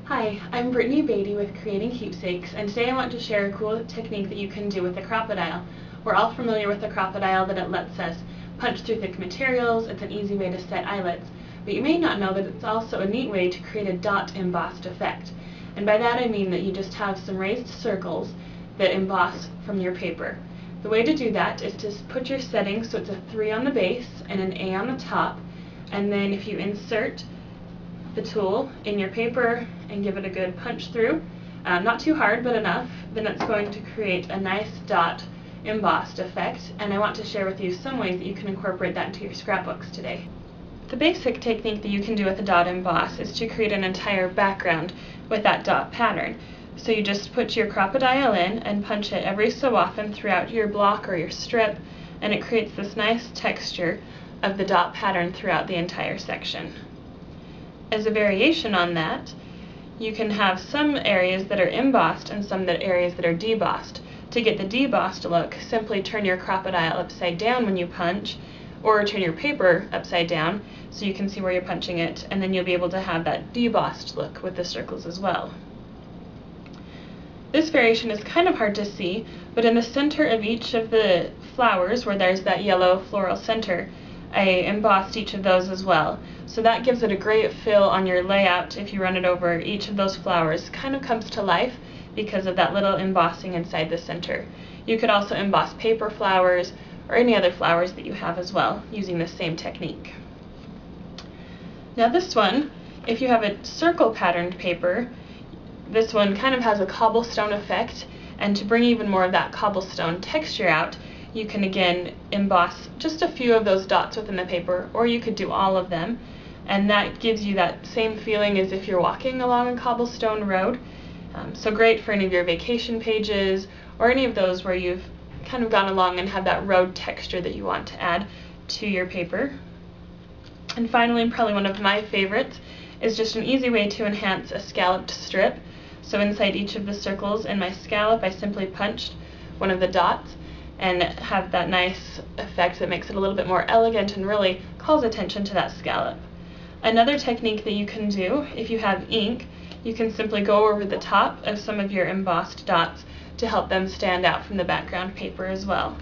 Hi, I'm Brittany Beattie with Creating Keepsakes, and today I want to share a cool technique that you can do with the Crop-A-Dile. We're all familiar with the Crop-A-Dile, that it lets us punch through thick materials. It's an easy way to set eyelets, but you may not know that it's also a neat way to create a dot embossed effect. And by that I mean that you just have some raised circles that emboss from your paper. The way to do that is to put your setting so it's a 3 on the base and an A on the top, and then if you insert the tool in your paper and give it a good punch through, not too hard but enough, then it's going to create a nice dot embossed effect, and I want to share with you some ways that you can incorporate that into your scrapbooks today. The basic technique that you can do with a dot emboss is to create an entire background with that dot pattern. So you just put your Crop-A-Dile in and punch it every so often throughout your block or your strip, and it creates this nice texture of the dot pattern throughout the entire section. As a variation on that, you can have some areas that are embossed and some areas that are debossed. To get the debossed look, simply turn your Crop-A-Dile upside down when you punch, or turn your paper upside down so you can see where you're punching it, and then you'll be able to have that debossed look with the circles as well. This variation is kind of hard to see, but in the center of each of the flowers, where there's that yellow floral center, I embossed each of those as well. So that gives it a great fill on your layout. If you run it over each of those flowers, kind of comes to life because of that little embossing inside the center. You could also emboss paper flowers or any other flowers that you have as well, using the same technique. Now this one, if you have a circle patterned paper, this one kind of has a cobblestone effect, and to bring even more of that cobblestone texture out, you can again emboss just a few of those dots within the paper, or you could do all of them, and that gives you that same feeling as if you're walking along a cobblestone road. So great for any of your vacation pages, or any of those where you've kind of gone along and have that road texture that you want to add to your paper. And finally, probably one of my favorites, is just an easy way to enhance a scalloped strip. So inside each of the circles in my scallop, I simply punched one of the dots and have that nice effect that makes it a little bit more elegant and really calls attention to that scallop. Another technique that you can do, if you have ink, you can simply go over the top of some of your embossed dots to help them stand out from the background paper as well.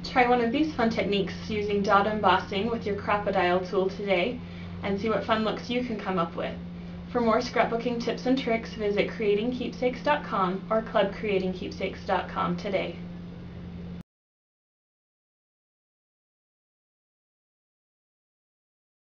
Try one of these fun techniques using dot embossing with your Crop-A-Dile tool today and see what fun looks you can come up with. For more scrapbooking tips and tricks, visit creatingkeepsakes.com or clubcreatingkeepsakes.com today.